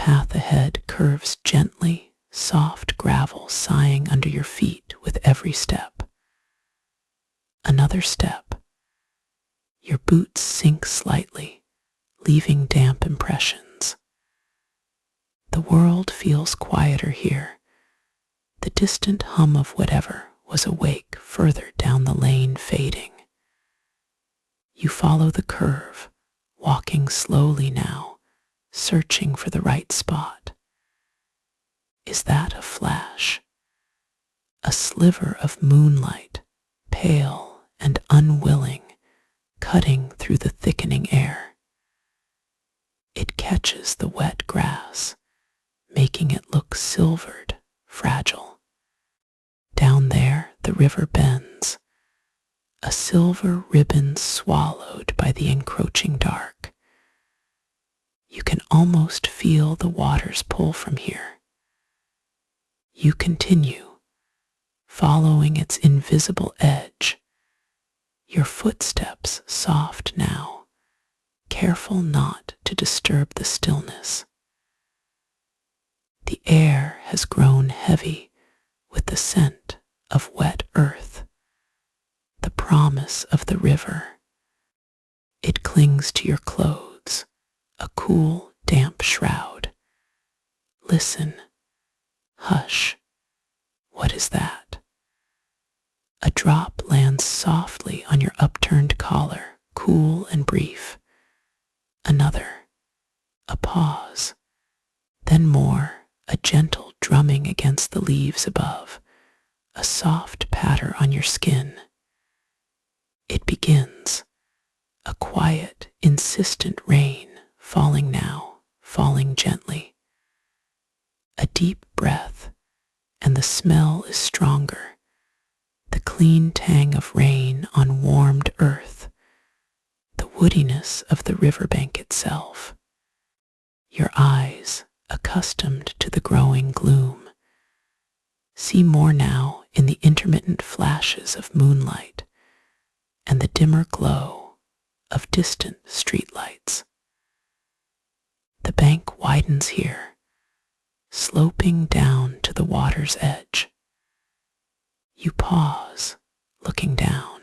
path ahead curves gently, soft gravel sighing under your feet with every step. Another step. Your boots sink slightly, leaving damp impressions. The world feels quieter here, the distant hum of whatever was awake further down the lane fading. You follow the curve, walking slowly now, searching for the right spot. Is that a flash? A sliver of moonlight, pale and unwilling, cutting through the thickening air. It catches the wet grass, making it look silvered, fragile. Down there, the river bends, a silver ribbon swallowed by the encroaching dark. You can almost feel the waters pull from here. You continue, following its invisible edge, your footsteps soft now, careful not to disturb the stillness. The air has grown heavy with the scent of wet earth, the promise of the river. It clings to your clothes, a cool, damp shroud. Listen. Hush. What is that? A drop lands softly on your upturned collar, cool and brief. Another. A pause. Then more, a gentle drumming against the leaves above, a soft patter on your skin. It begins. A quiet, insistent rain, falling now, falling gently. A deep breath, and the smell is stronger, the clean tang of rain on warmed earth, the woodiness of the riverbank itself. Your eyes, accustomed to the growing gloom, see more now in the intermittent flashes of moonlight and the dimmer glow of distant streetlights. The bank widens here, sloping down to the water's edge. You pause, looking down.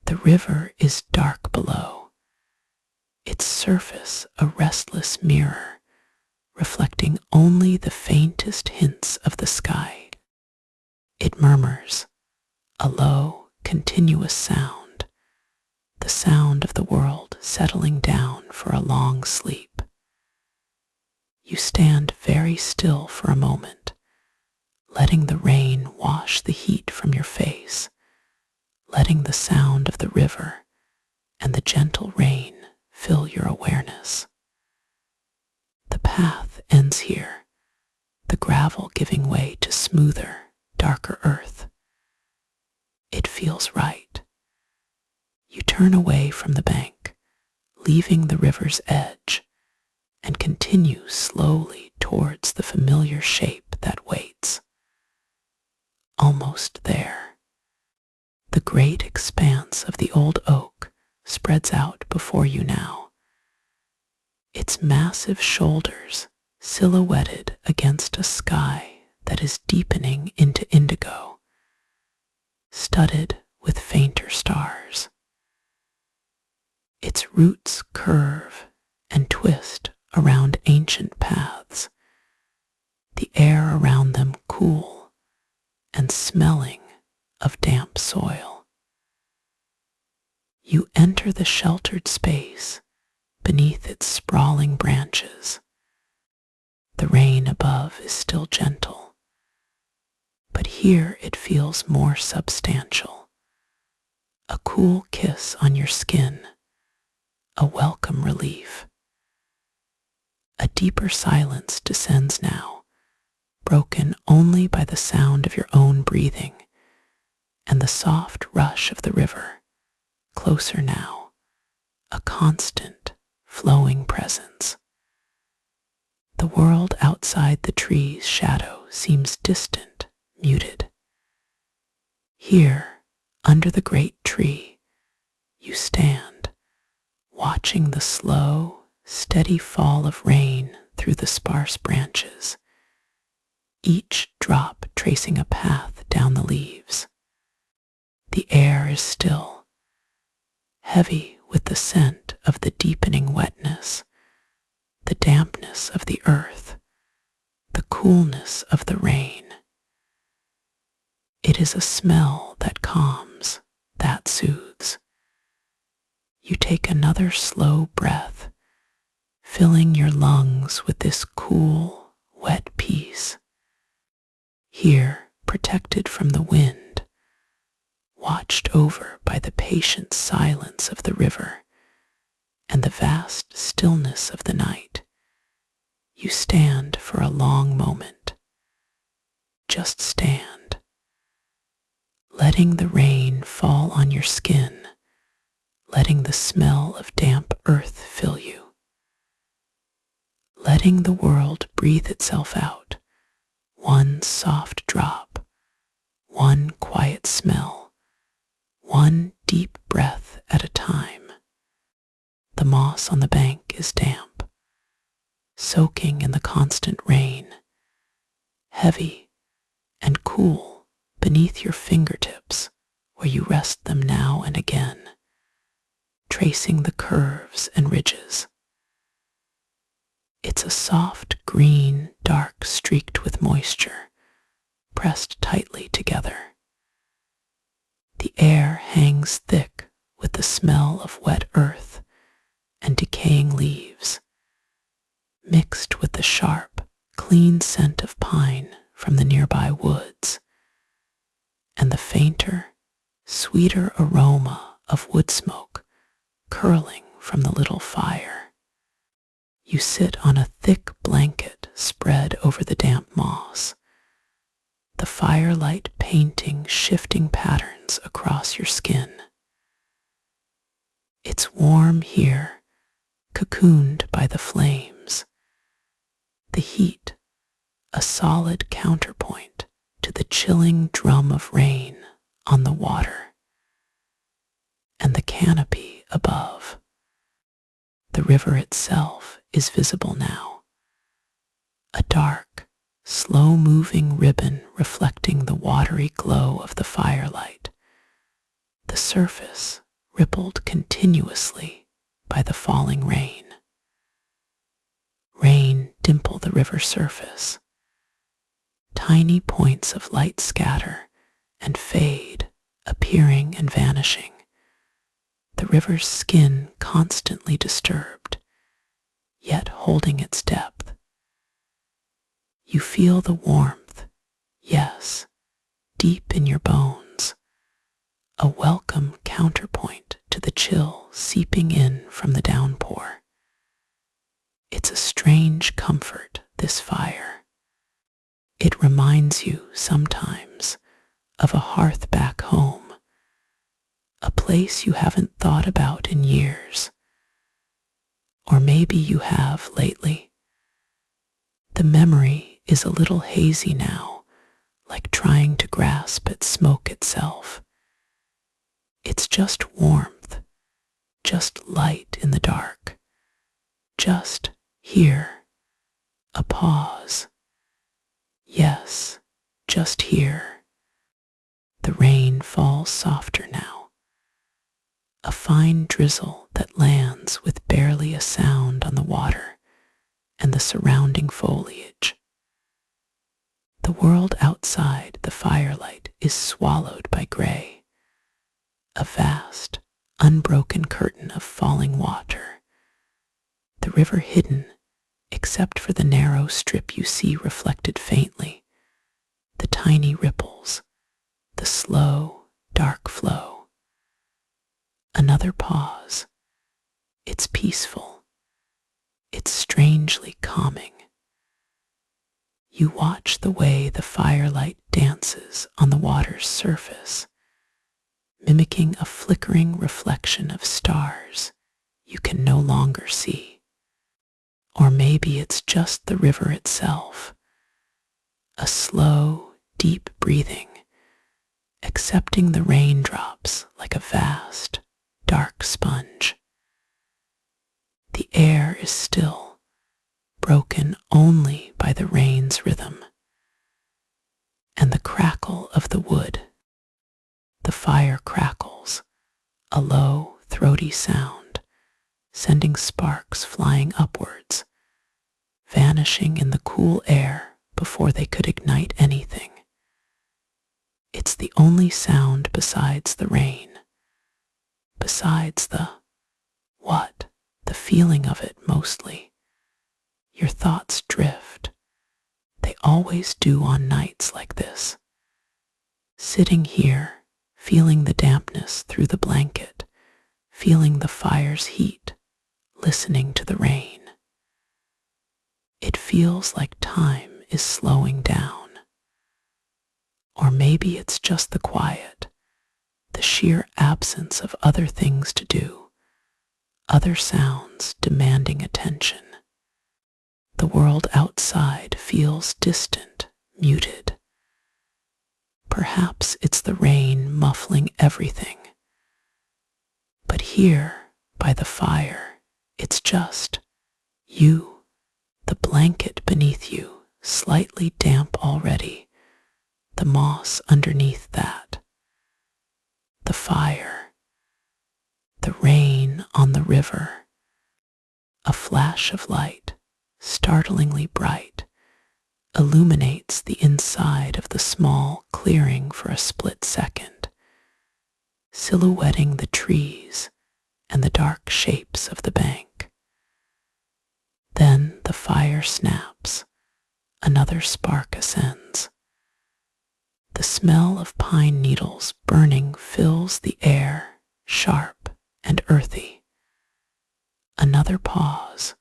The river is dark below, its surface a restless mirror, reflecting only the faintest hints of the sky. It murmurs, a low, continuous sound, the sound of the world settling down for a long sleep. You stand very still for a moment, letting the rain wash the heat from your face, letting the sound of the river and the gentle rain fill your awareness. The path ends here, the gravel giving way to smoother, darker earth. It feels right. You turn away from the bank, leaving the river's edge, and continue slowly towards the familiar shape that waits. Almost there. The great expanse of the old oak spreads out before you now, its massive shoulders silhouetted against a sky that is deepening into indigo, studded with fainter stars. Its roots curve and twist around ancient paths, the air around them cool and smelling of damp soil. You enter the sheltered space beneath its sprawling branches. The rain above is still gentle, but here it feels more substantial. A cool kiss on your skin, a welcome relief. A deeper silence descends now, broken only by the sound of your own breathing and the soft rush of the river, closer now, a constant, flowing presence. The world outside the tree's shadow seems distant, muted. Here, under the great tree, you stand, watching the slow, steady fall of rain through the sparse branches, each drop tracing a path down the leaves. The air is still, heavy with the scent of the deepening wetness, the dampness of the earth, the coolness of the rain. It is a smell that calms, that soothes. You take another slow breath, filling your lungs with this cool, wet peace. Here, protected from the wind, watched over by the patient silence of the river and the vast stillness of the night, you stand for a long moment. Just stand, letting the rain fall on your skin, letting the smell of damp earth fill you, letting the world breathe itself out, one soft drop, one quiet smell, one deep breath at a time. The moss on the bank is damp, soaking in the constant rain, heavy and cool beneath your fingertips where you rest them now and again, tracing the curves and ridges. It's a soft green, dark streaked with moisture, pressed tightly together. The air hangs thick with the smell of wet earth and decaying leaves, mixed with the sharp, clean scent of pine from the nearby woods, and the fainter, sweeter aroma of wood smoke curling from the little fire. You sit on a thick blanket spread over the damp moss, the firelight painting shifting patterns across your skin. It's warm here, cocooned by the flames, the heat a solid counterpoint to the chilling drum of rain on the water, and the canopy above. The river itself is visible now, a dark, slow-moving ribbon reflecting the watery glow of the firelight, the surface rippled continuously by the falling rain. Rain dimple the river surface. Tiny points of light scatter and fade, appearing and vanishing. The river's skin constantly disturbed, yet holding its depth. You feel the warmth, yes, deep in your bones, a welcome counterpoint to the chill seeping in from the downpour. It's a strange comfort, this fire. It reminds you sometimes of a hearth back home, a place you haven't thought about in years. Or maybe you have lately. The memory is a little hazy now, like trying to grasp at smoke itself. It's just warmth, just light in the dark, just here, a pause. Yes, just here. The rain falls softer now, a fine drizzle that lands with barely a sound on the water and the surrounding foliage. The world outside the firelight is swallowed by gray, a vast, unbroken curtain of falling water. The river hidden, except for the narrow strip you see reflected faintly, the tiny ripples, the slow, dark flow. Another pause. It's peaceful. It's strangely calming. You watch the way the firelight dances on the water's surface, mimicking a flickering reflection of stars you can no longer see. Or maybe it's just the river itself, a slow, deep breathing, accepting the raindrops like a vast, dark sponge. The air is still, broken only by the rain's rhythm and the crackle of the wood. The fire crackles, a low, throaty sound, sending sparks flying upwards, vanishing in the cool air before they could ignite anything. It's the only sound besides the rain, besides the feeling of it mostly. Your thoughts drift. They always do on nights like this. Sitting here, feeling the dampness through the blanket, feeling the fire's heat, listening to the rain. It feels like time is slowing down. Or maybe it's just the quiet, the sheer absence of other things to do, other sounds demanding attention. The world outside feels distant, muted. Perhaps it's the rain muffling everything. But here, by the fire, it's just you, the blanket beneath you, slightly damp already, the moss underneath that, the fire, the rain on the river, a flash of light, startlingly bright, illuminates the inside of the small clearing for a split second, silhouetting the trees and the dark shapes of the bank. Then the fire snaps, another spark ascends. The smell of pine needles burning fills the air, sharp and earthy. Another pause.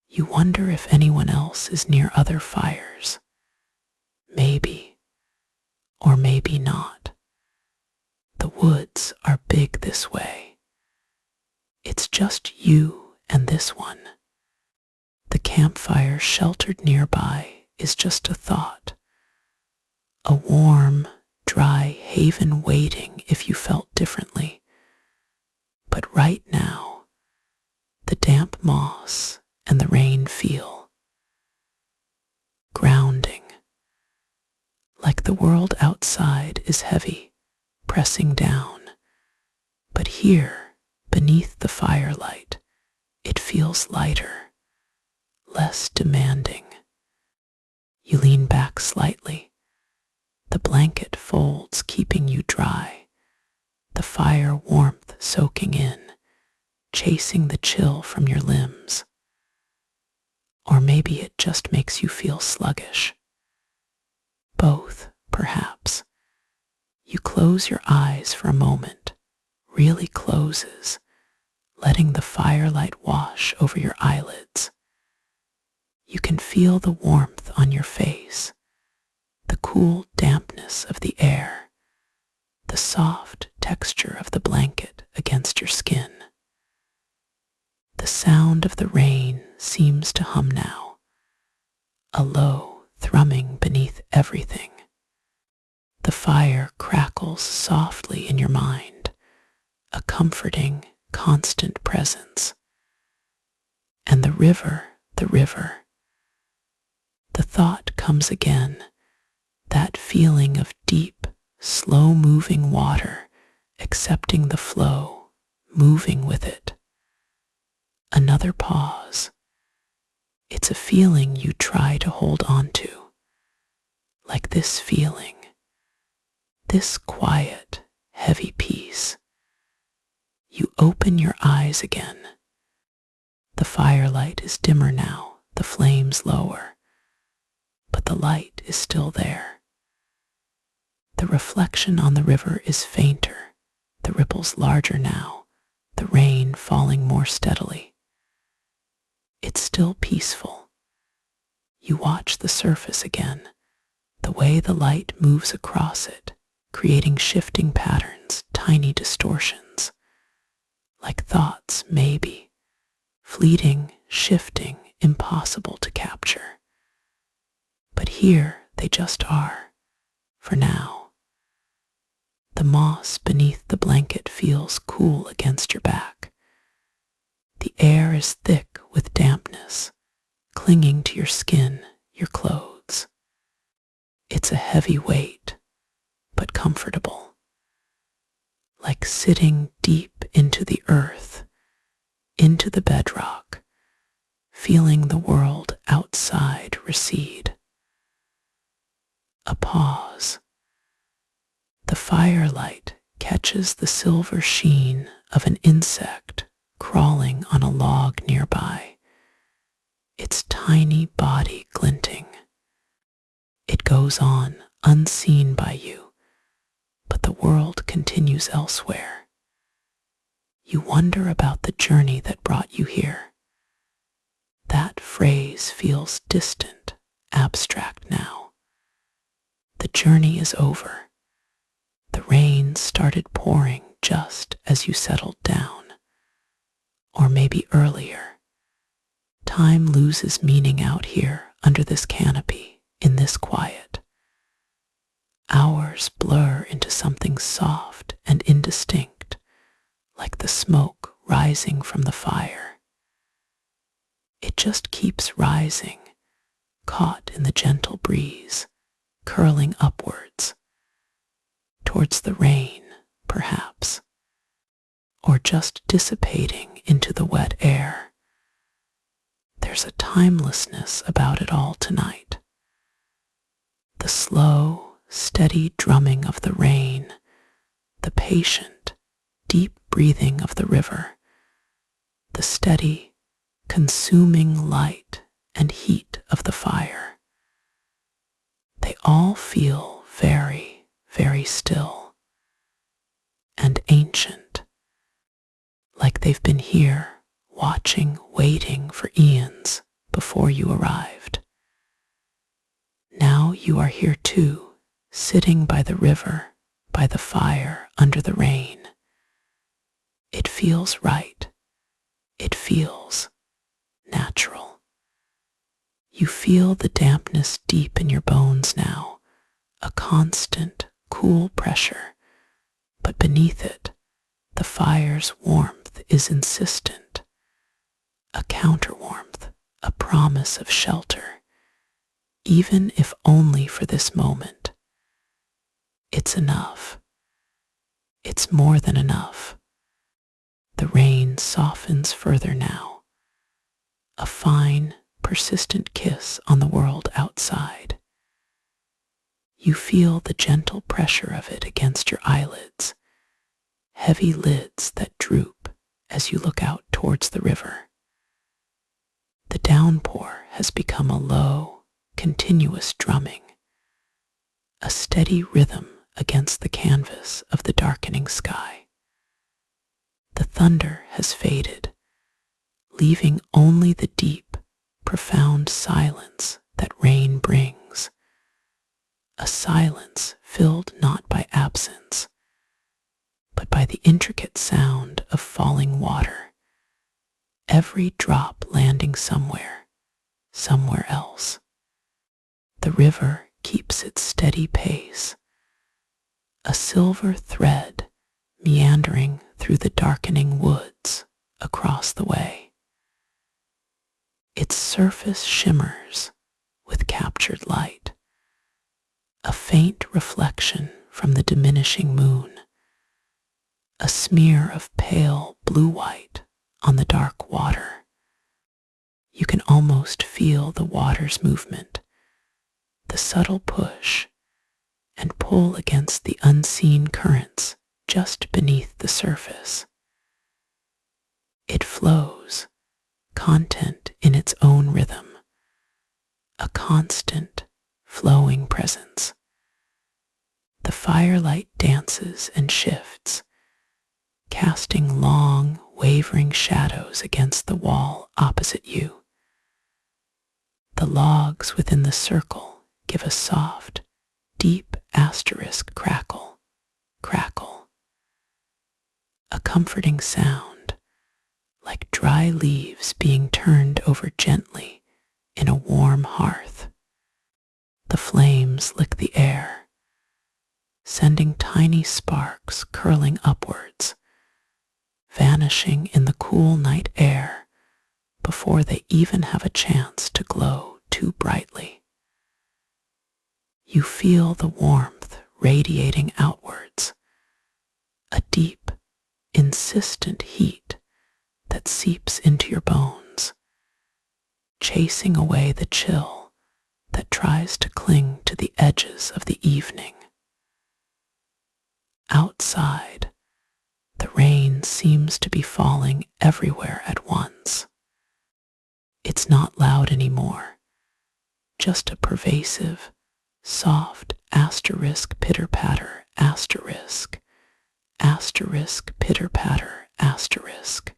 You wonder if anyone else is near other fires. Maybe, or maybe not. The woods are big this way. It's just you and this one. The campfire sheltered nearby is just a thought. A warm, dry haven waiting if you felt differently. But right now, the damp moss and the rain feel grounding, like the world outside is heavy, pressing down. But here, beneath the firelight, it feels lighter, less demanding. You lean back slightly. The blanket folds, keeping you dry, the fire warmth soaking in, chasing the chill from your limbs. Or maybe it just makes you feel sluggish. Both, perhaps. You close your eyes for a moment, really closes, letting the firelight wash over your eyelids. You can feel the warmth on your face, the cool dampness of the air, the soft texture of the blanket against your skin. The sound of the rain seems to hum now, a low thrumming beneath everything. The fire crackles softly in your mind, a comforting, constant presence. And the river. The thought comes again, that feeling of deep, slow-moving water, accepting the flow, moving with it. Another pause. It's a feeling you try to hold on to, like this feeling, this quiet, heavy peace. You open your eyes again. The firelight is dimmer now, the flames lower, but the light is still there. The reflection on the river is fainter, the ripples larger now, the rain falling more steadily. It's still peaceful. You watch the surface again, the way the light moves across it, creating shifting patterns, tiny distortions, like thoughts maybe, fleeting, shifting, impossible to capture. But here they just are, for now. The moss beneath the blanket feels cool against your back. The air is thick with dampness, clinging to your skin, your clothes. It's a heavy weight, but comfortable, like sitting deep into the earth, into the bedrock, feeling the world outside recede. A pause. The firelight catches the silver sheen of an insect crawling on a log nearby, its tiny body glinting. It goes on unseen by you, but the world continues elsewhere. You wonder about the journey that brought you here. That phrase feels distant, abstract now. The journey is over. The rain started pouring just as you settled down. Or maybe earlier. Time loses meaning out here under this canopy, in this quiet. Hours blur into something soft and indistinct, like the smoke rising from the fire. It just keeps rising, caught in the gentle breeze, curling upwards, towards the rain, perhaps, or just dissipating into the wet air. There's a timelessness about it all tonight. The slow, steady drumming of the rain, the patient, deep breathing of the river, the steady, consuming light and heat of the fire. They all feel very, very still and ancient, like they've been here, watching, waiting for eons before you arrived. Now you are here too, sitting by the river, by the fire, under the rain. It feels right. It feels natural. You feel the dampness deep in your bones now, a constant, cool pressure, but beneath it, the fire's warmth is insistent, a counter-warmth, a promise of shelter, even if only for this moment. It's enough. It's more than enough. The rain softens further now, a fine, persistent kiss on the world outside. You feel the gentle pressure of it against your eyelids, heavy lids that droop as you look out towards the river. The downpour has become a low, continuous drumming, a steady rhythm against the canvas of the darkening sky. The thunder has faded, leaving only the deep, profound silence that rain brings, a silence filled not by absence, but by the intricate sound of falling water, every drop landing somewhere, somewhere else. The river keeps its steady pace, a silver thread meandering through the darkening woods across the way. Its surface shimmers with captured light, a faint reflection from the diminishing moon, a smear of pale blue-white on the dark water. You can almost feel the water's movement, the subtle push and pull against the unseen currents just beneath the surface. It flows, content in its own rhythm, a constant, flowing presence. The firelight dances and shifts, casting long, wavering shadows against the wall opposite you. The logs within the circle give a soft, deep asterisk crackle, crackle. A comforting sound, like dry leaves being turned over gently in a warm hearth. The flames lick the air, sending tiny sparks curling upwards, vanishing in the cool night air before they even have a chance to glow too brightly. You feel the warmth radiating outwards, a deep, insistent heat that seeps into your bones, chasing away the chill that tries to cling to the edges of the evening. Outside, the rain seems to be falling everywhere at once. It's not loud anymore, just a pervasive, soft asterisk pitter-patter asterisk, asterisk pitter-patter asterisk.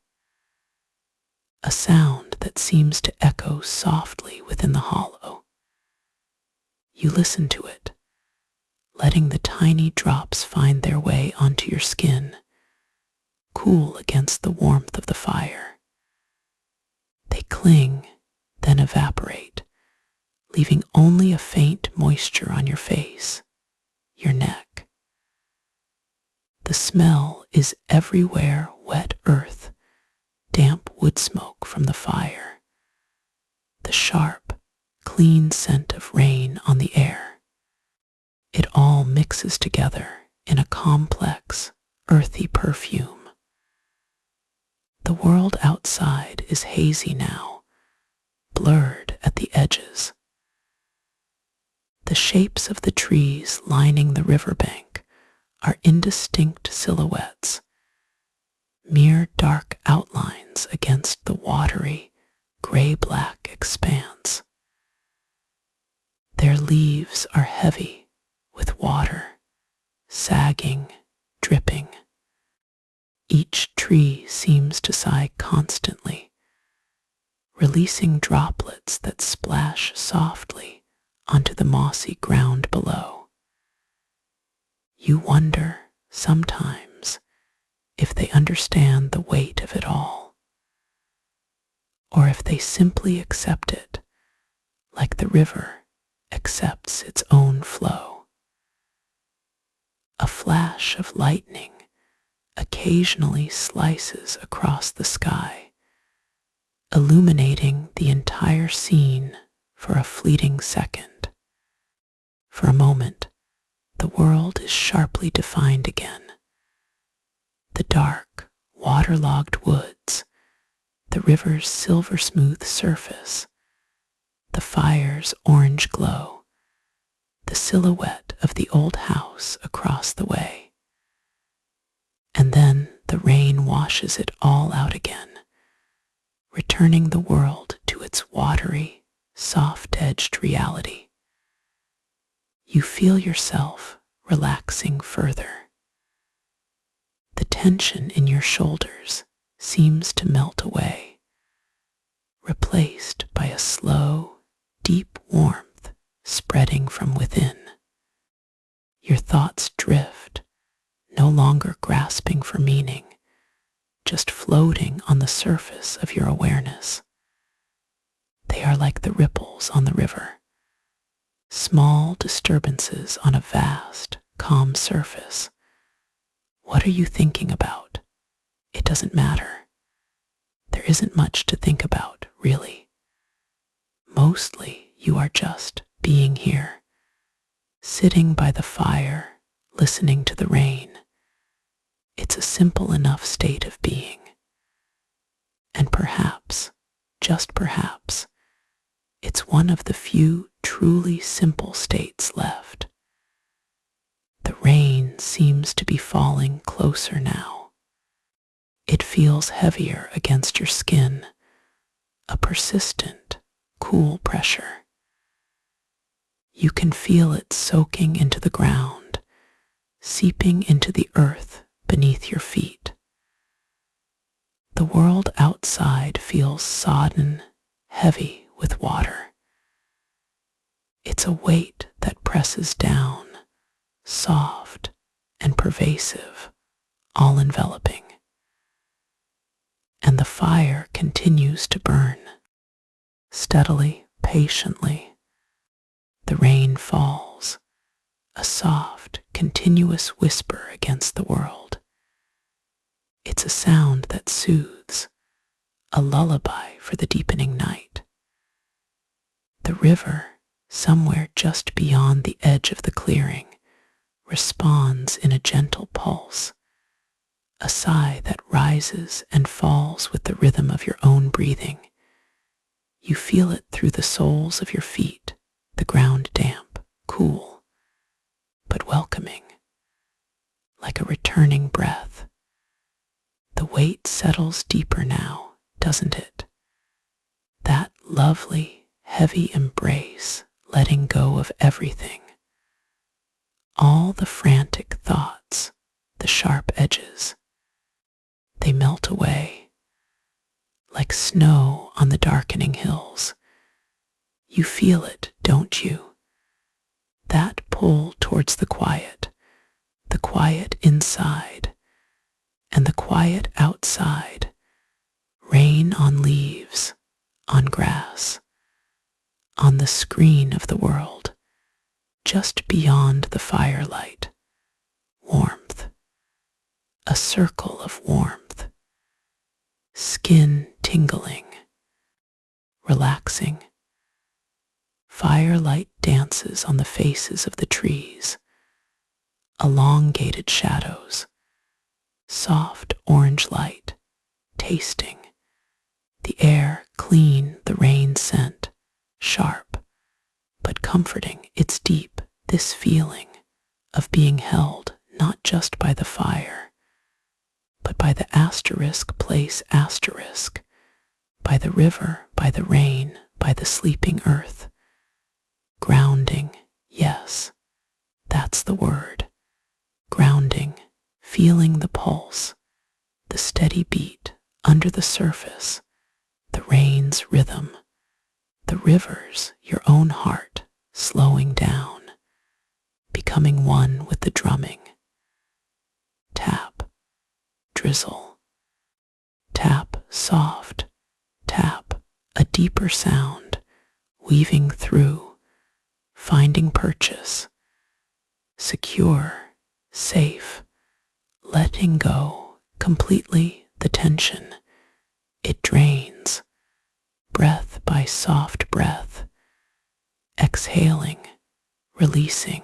A sound that seems to echo softly within the hollow. You listen to it, letting the tiny drops find their way onto your skin, cool against the warmth of the fire. They cling, then evaporate, leaving only a faint moisture on your face, your neck. The smell is everywhere wet earth, damp wood smoke from the fire, the sharp, clean scent of rain on the air. It all mixes together in a complex, earthy perfume. The world outside is hazy now, blurred at the edges. The shapes of the trees lining the riverbank are indistinct silhouettes, mere dark outlines against the watery, gray-black expanse. Their leaves are heavy with water, sagging, dripping. Each tree seems to sigh constantly, releasing droplets that splash softly onto the mossy ground below. You wonder, sometimes, if they understand the weight of it all, or if they simply accept it, like the river accepts its own flow. A flash of lightning occasionally slices across the sky, illuminating the entire scene for a fleeting second. For a moment, the world is sharply defined again. The dark, waterlogged woods, the river's silver-smooth surface, the fire's orange glow, the silhouette of the old house across the way. And then the rain washes it all out again, returning the world to its watery, soft-edged reality. You feel yourself relaxing further. The tension in your shoulders seems to melt away, replaced by a slow, deep warmth spreading from within. Your thoughts drift, no longer grasping for meaning, just floating on the surface of your awareness. They are like the ripples on the river, small disturbances on a vast, calm surface. What are you thinking about? It doesn't matter. There isn't much to think about, really. Mostly you are just being here, sitting by the fire, listening to the rain. It's a simple enough state of being. And perhaps, just perhaps, it's one of the few truly simple states left. The rain seems to be falling closer now. It feels heavier against your skin, a persistent, cool pressure. You can feel it soaking into the ground, seeping into the earth beneath your feet. The world outside feels sodden, heavy with water. It's a weight that presses down, soft and pervasive, all enveloping. And the fire continues to burn, steadily, patiently. The rain falls, a soft, continuous whisper against the world. It's a sound that soothes, a lullaby for the deepening night. The river, somewhere just beyond the edge of the clearing, responds in a gentle pulse, a sigh that rises and falls with the rhythm of your own breathing. You feel it through the soles of your feet, the ground damp, cool, but welcoming, like a returning breath. The weight settles deeper now, doesn't it? That lovely, heavy embrace, letting go of everything. All the frantic thoughts, the sharp edges, they melt away like snow on the darkening hills. You feel it, don't you? That pull towards the quiet inside, and the quiet outside. Rain on leaves, on grass, on the screen of the world, just beyond the firelight. Warmth, a circle of warmth, skin tingling, relaxing. Firelight dances on the faces of the trees, elongated shadows, soft orange light, tasting. The air clean, the rain scent, sharp, but comforting. It's deep, this feeling of being held not just by the fire, but by the asterisk place asterisk, by the river, by the rain, by the sleeping earth. Grounding, yes, that's the word. Grounding, feeling the pulse, the steady beat under the surface, the rain's rhythm, the river's, your own heart, slowing down, becoming one with the drumming. Tap, drizzle, tap, soft, tap, a deeper sound, weaving through, finding purchase, secure, safe, letting go completely the tension. It drains, breath by soft breath, exhaling, releasing,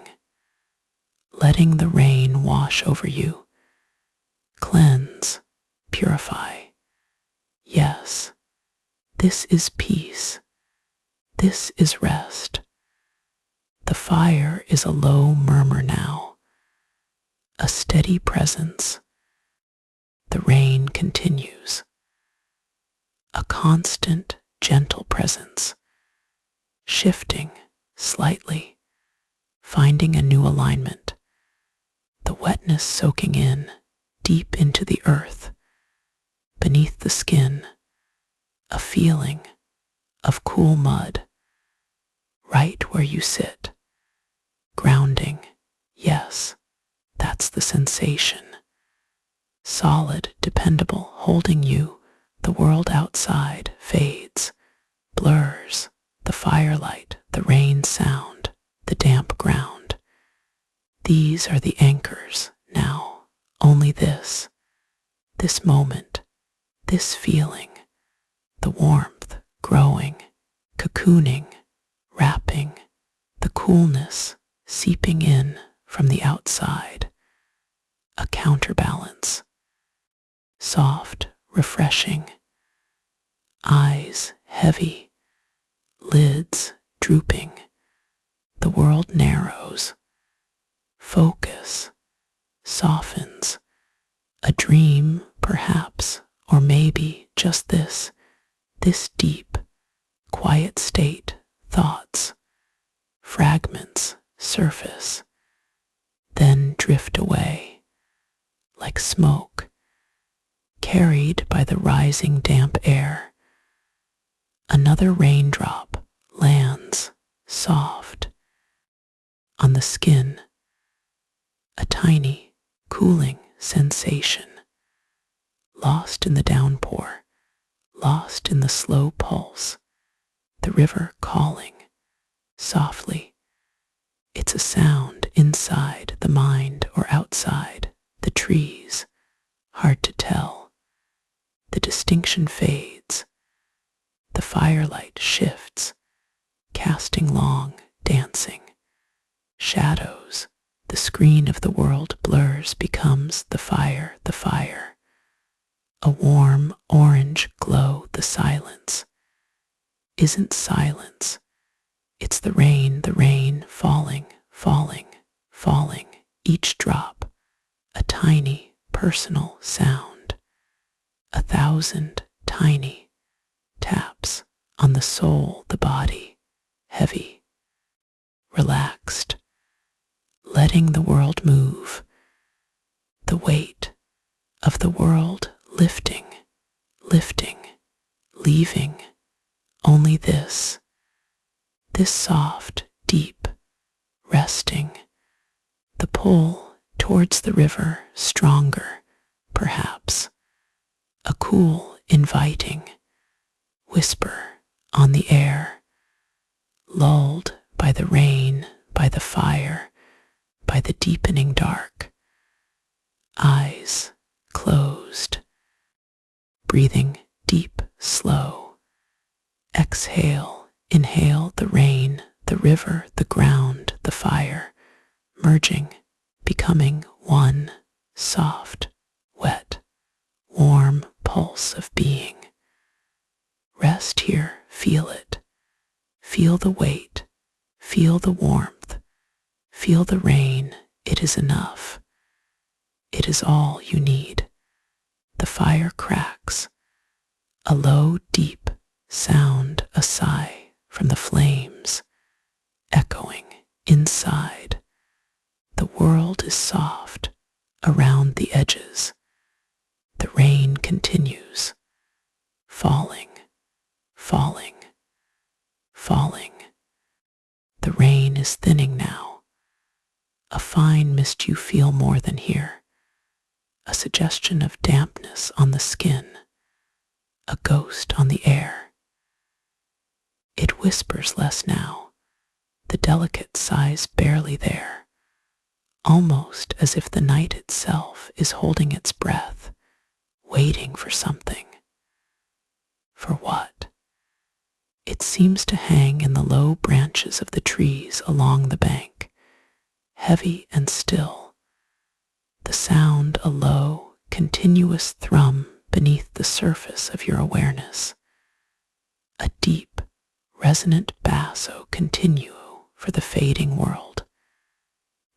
letting the rain wash over you, cleanse, purify. Yes, this is peace. This is rest. The fire is a low murmur now, a steady presence. The rain continues, a constant, gentle presence, shifting slightly, finding a new alignment, the wetness soaking in, deep into the earth, beneath the skin, a feeling of cool mud, right where you sit, grounding, yes, that's the sensation. Solid, dependable, holding you. The world outside fades, blurs, the firelight, the rain sound, the damp ground. These are the anchors now, only this moment, this feeling, the warmth growing, cocooning, wrapping, the coolness seeping in from the outside, a counterbalance, soft, refreshing, eyes heavy, lids drooping, the world narrows, focus softens, a dream perhaps, or maybe just this deep, quiet state, thoughts, fragments surface, then drift away, like smoke, carried by the rising damp air. Another raindrop lands, soft, on the skin, a tiny, cooling sensation, lost in the downpour, lost in the slow pulse, the river calling, softly. It's a sound inside the mind or outside, the trees, hard to tell. The the distinction fades, the firelight shifts, casting long, dancing shadows. The screen of the world blurs, becomes the fire, the fire. A warm orange glow, the silence isn't silence. It's the rain falling, falling, falling. Each drop, a tiny personal sound. 1,000 tiny taps on the soul, the body, heavy, relaxed, letting the world move. The weight of the world lifting, lifting, leaving only this soft, deep, resting. The pull towards the river stronger, perhaps. A cool, inviting whisper on the air, lulled by the rain, by the fire, by the deepening dark. Eyes closed, breathing deep, slow. Exhale, inhale the rain, the river, the ground, the fire, merging, becoming one, soft, wet, warm pulse of being. Rest here, feel it. Feel the weight, feel the warmth, feel the rain. It is enough. It is all you need. The fire cracks, a low, deep sound, a sigh from the flames, echoing inside. The world is soft around the edges. The rain continues, falling, falling, falling. The rain is thinning now. A fine mist you feel more than here. A suggestion of dampness on the skin, a ghost on the air. It whispers less now, the delicate sighs barely there, almost as if the night itself is holding its breath, waiting for something. For what? It seems to hang in the low branches of the trees along the bank, heavy and still. The sound a low, continuous thrum beneath the surface of your awareness. A deep, resonant basso continuo for the fading world.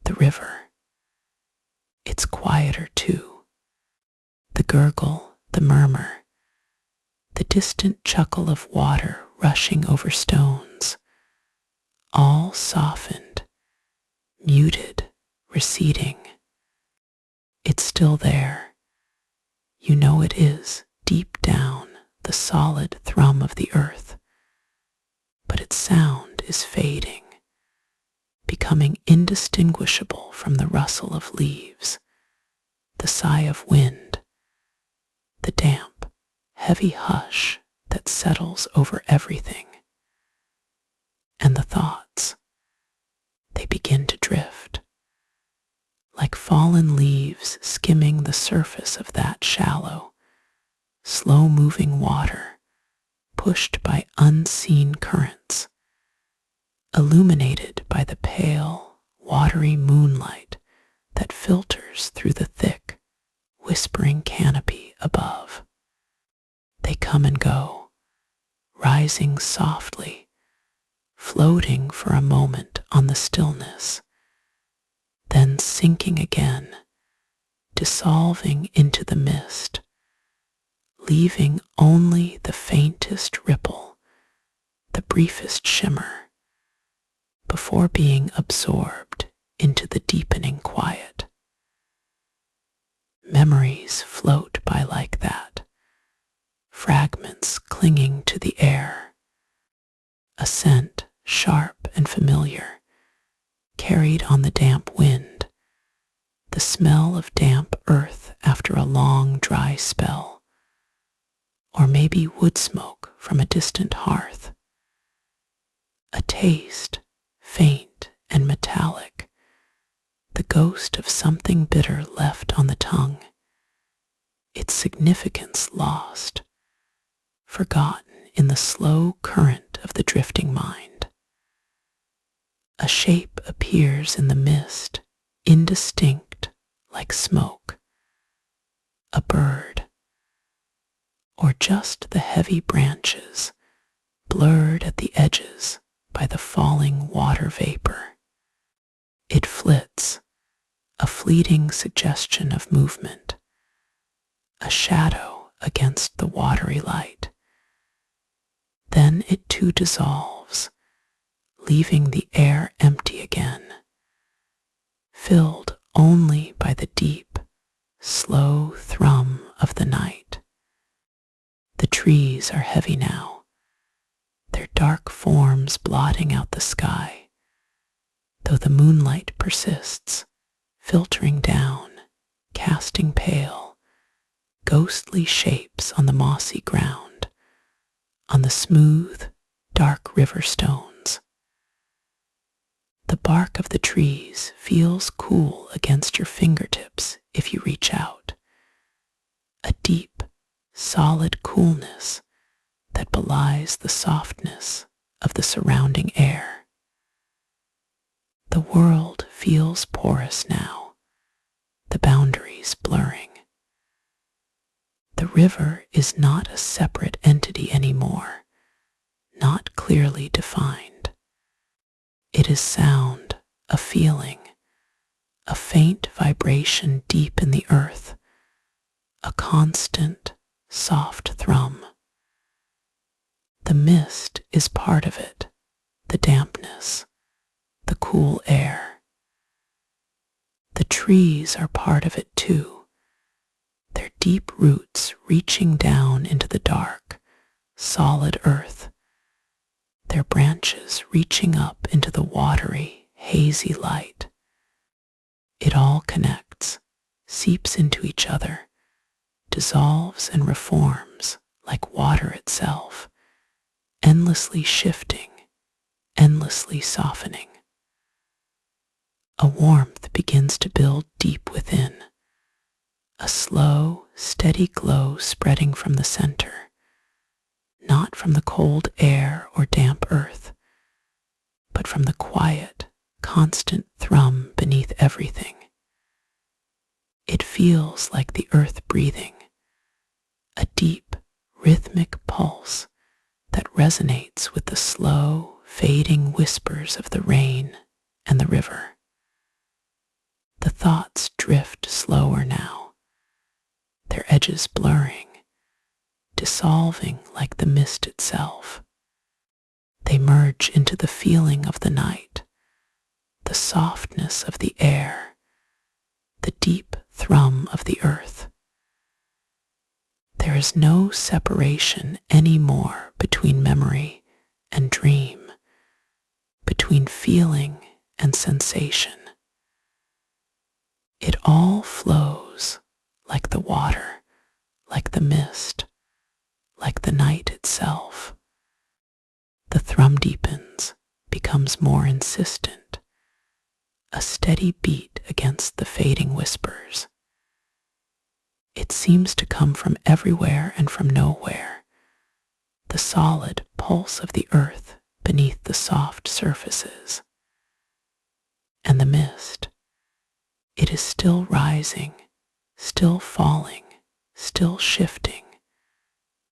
The river. It's quieter too. The gurgle, the murmur, the distant chuckle of water rushing over stones, all softened, muted, receding. It's still there. You know it is, deep down, the solid thrum of the earth. But its sound is fading, becoming indistinguishable from the rustle of leaves, the sigh of wind, the damp, heavy hush that settles over everything. And the thoughts, they begin to drift. Like fallen leaves skimming the surface of that shallow, slow-moving water, pushed by unseen currents, illuminated by the pale, watery moonlight that filters through the thick, whispering canopy above. They come and go, rising softly, floating for a moment on the stillness, then sinking again, dissolving into the mist, leaving only the faintest ripple, the briefest shimmer, before being absorbed into the deepening quiet. Memories float by like that, fragments clinging to the air, a scent sharp and familiar, carried on the damp wind, the smell of damp earth after a long dry spell, or maybe wood smoke from a distant hearth. A taste, faint and metallic, the ghost of something bitter left on the tongue. its significance lost, forgotten in the slow current of the drifting mind. A shape appears in the mist, indistinct like smoke, a bird, or just the heavy branches blurred at the edges by the falling water vapor. It flits, a fleeting suggestion of movement, a shadow against the watery light. Then it too dissolves, leaving the air empty again, filled only by the deep, slow thrum of the night. The trees are heavy now, their dark forms blotting out the sky, though the moonlight persists, filtering down, casting pale, ghostly shapes on the mossy ground, on the smooth, dark river stones. The bark of the trees feels cool against your fingertips if you reach out, a deep, solid coolness that belies the softness of the surrounding air. The world feels porous now, the boundaries blurring. The river is not a separate entity anymore, not clearly defined. It is sound, a feeling, a faint vibration deep in the earth, a constant, soft thrum. The mist is part of it, the dampness, the cool air. The trees are part of it too, their deep roots reaching down into the dark, solid earth, their branches reaching up into the watery, hazy light. It all connects, seeps into each other, dissolves and reforms like water itself, endlessly shifting, endlessly softening. A warmth begins to build deep within, a slow, steady glow spreading from the center, not from the cold air or damp earth, but from the quiet, constant thrum beneath everything. It feels like the earth breathing, a deep, rhythmic pulse that resonates with the slow, fading whispers of the rain and the river. The thoughts drift slower now, their edges blurring, dissolving like the mist itself. They merge into the feeling of the night, the softness of the air, the deep thrum of the earth. There is no separation anymore between memory and dream, between feeling and sensation. It all flows like the water, like the mist, like the night itself. The thrum deepens, becomes more insistent, a steady beat against the fading whispers. It seems to come from everywhere and from nowhere, the solid pulse of the earth beneath the soft surfaces. And the mist, it is still rising, still falling, still shifting,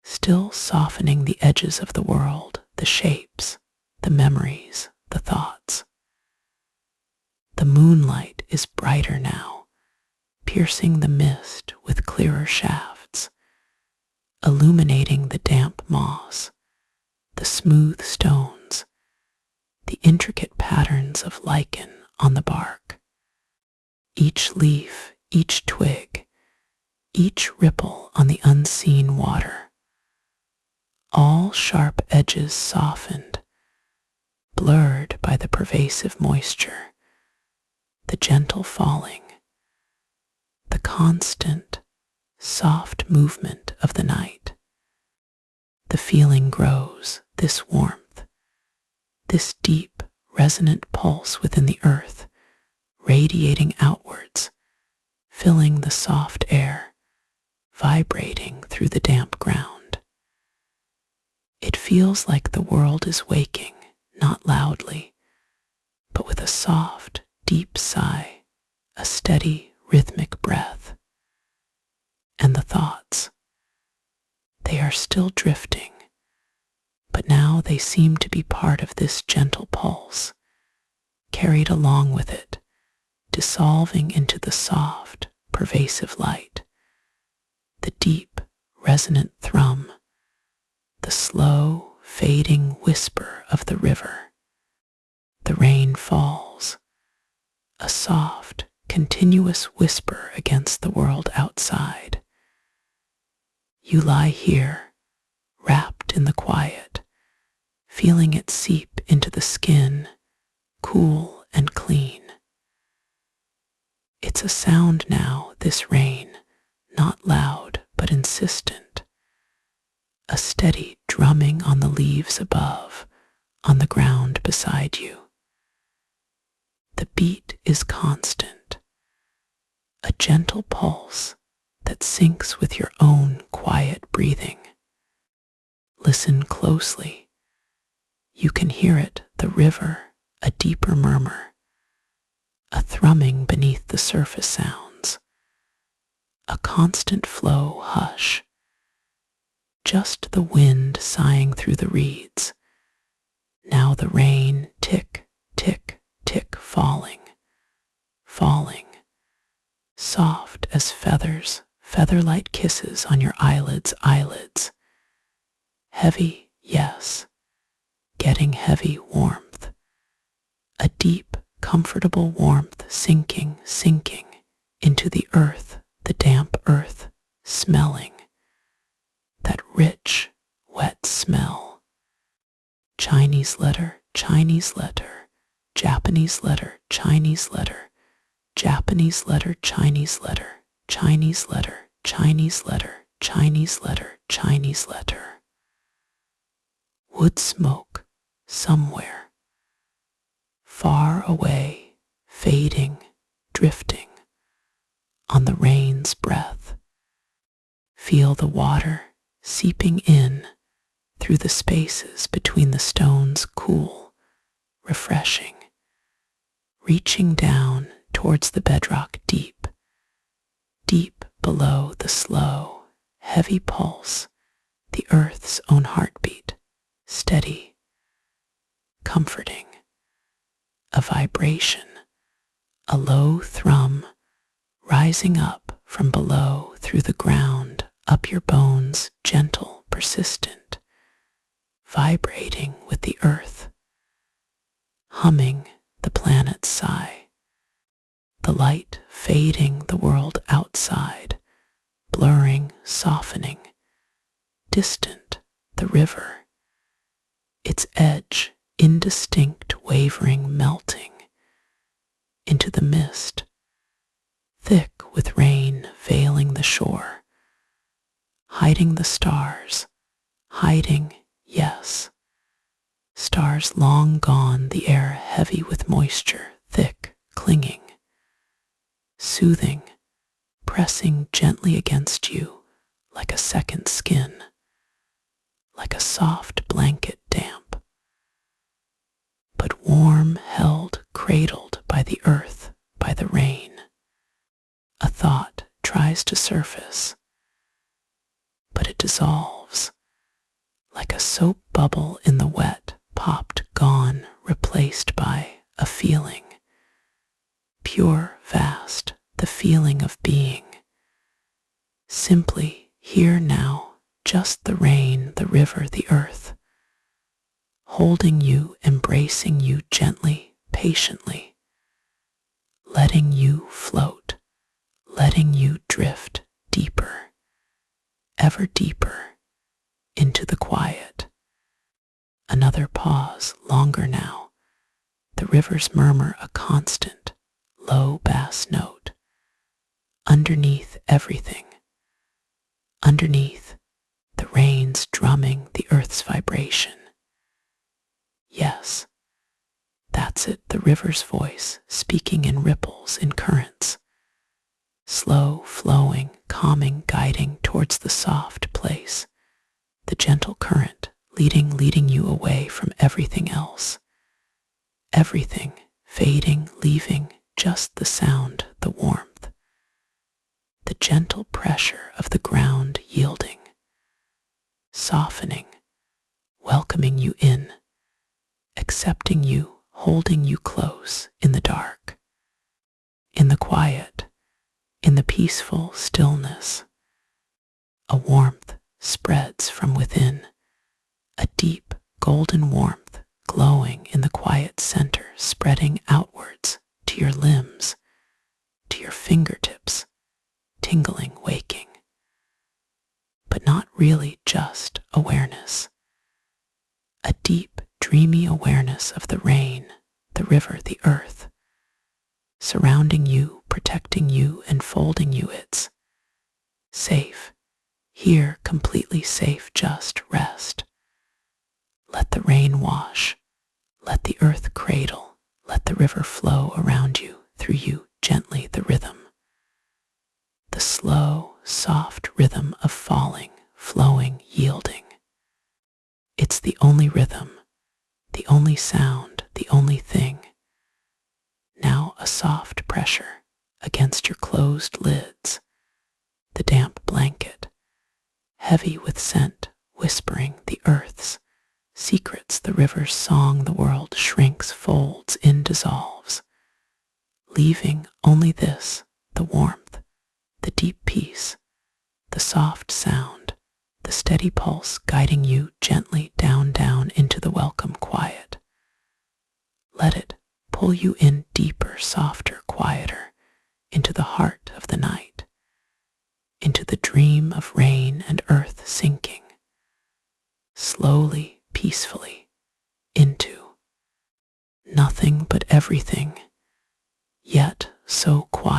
still softening the edges of the world, the shapes, the memories, the thoughts. The moonlight is brighter now, piercing the mist with clearer shafts, illuminating the damp moss, the smooth stones, the intricate patterns of lichen on the bark. Each leaf, each twig, each ripple on the unseen water. All sharp edges softened, blurred by the pervasive moisture, the gentle falling, the constant, soft movement of the night. The feeling grows, this warmth, this deep, resonant pulse within the earth, radiating outwards, filling the soft air, vibrating through the damp ground. It feels like the world is waking, not loudly, but with a soft, deep sigh, a steady, rhythmic breath. And the thoughts, they are still drifting, but now they seem to be part of this gentle pulse, carried along with it, dissolving into the soft, pervasive light, the deep, resonant thrum, the slow, fading whisper of the river. The rain falls, a soft, continuous whisper against the world outside. You lie here, wrapped in the quiet, feeling it seep into the skin, cool and clean. It's a sound now, this rain, not loud but insistent, a steady drumming on the leaves above, on the ground beside you. The beat is constant, a gentle pulse that syncs with your own quiet breathing. Listen closely. You can hear it, the river, a deeper murmur, a thrumming beneath the surface sounds, a constant flow hush, just the wind sighing through the reeds. Now the rain tick, tick, tick, falling, falling, soft as feathers, feather-light kisses on your eyelids. Heavy, yes, getting heavy warmth, a deep, comfortable warmth sinking into the earth, the damp earth, smelling, that rich, wet smell. Chinese letter, Japanese letter, Chinese letter, Chinese letter, Chinese letter, Chinese letter, Chinese letter, Chinese letter. Wood smoke somewhere, far away, fading, drifting on the rain's breath. Feel the water seeping in through the spaces between the stones, cool, refreshing, reaching down towards the bedrock deep, deep below the slow, heavy pulse, the earth's own heartbeat, steady, comforting, a vibration, a low thrum rising up from below through the ground, up your bones, gentle, persistent, vibrating with the earth, humming the planet's sigh, the light fading the world outside, blurring, softening, distant, the river, its edge indistinct, wavering, melting into the mist, thick with rain veiling the shore, hiding the stars, hiding, yes, stars long gone, the air heavy with moisture, thick, clinging, soothing, pressing gently against you like a second skin, like a soft blanket damp, but warm, held, cradled by the earth, by the rain. A thought tries to surface, but it dissolves, like a soap bubble in the wet, popped, gone, replaced by a feeling, pure, vast, the feeling of being. Simply here now, just the rain, the river, the earth, holding you, embracing you gently, patiently, letting you float, letting you drift deeper, ever deeper into the quiet. Another pause, longer now, the river's murmur a constant, low bass note, underneath everything, underneath the rain's drumming, the earth's vibration. Yes, that's it, the river's voice, speaking in ripples, in currents, slow, flowing, calming, guiding towards the soft place, the gentle current leading you away from everything else. Everything fading, leaving just the sound, the warmth, the gentle pressure of the ground yielding, softening, welcoming you in, accepting you, holding you close in the dark, in the quiet, in the peaceful stillness. A warmth spreads from within, a deep golden warmth glowing in the quiet center, spreading outwards to your limbs, to your fingertips, tingling, waking. But not really just awareness. A deep, dreamy awareness of the rain, the river, the earth, surrounding you, protecting you, enfolding you. It's safe. Here, completely safe, just rest. Let the rain wash, let the earth cradle, let the river flow around you, through you, gently, the rhythm. The slow, soft rhythm of falling, flowing, yielding. It's the only rhythm, the only sound, the only thing. Now a soft pressure against your closed lids, the damp blanket, heavy with scent, whispering the earth's secrets, the river's song. The world shrinks, folds in, dissolves, leaving only this, the warmth, the deep peace, the soft sound, the steady pulse guiding you gently down into the welcome quiet. Let it pull you in deeper, softer, quieter, into the heart of the night, into the dream of rain and earth sinking, slowly, peacefully, into nothing but everything, yet so quiet.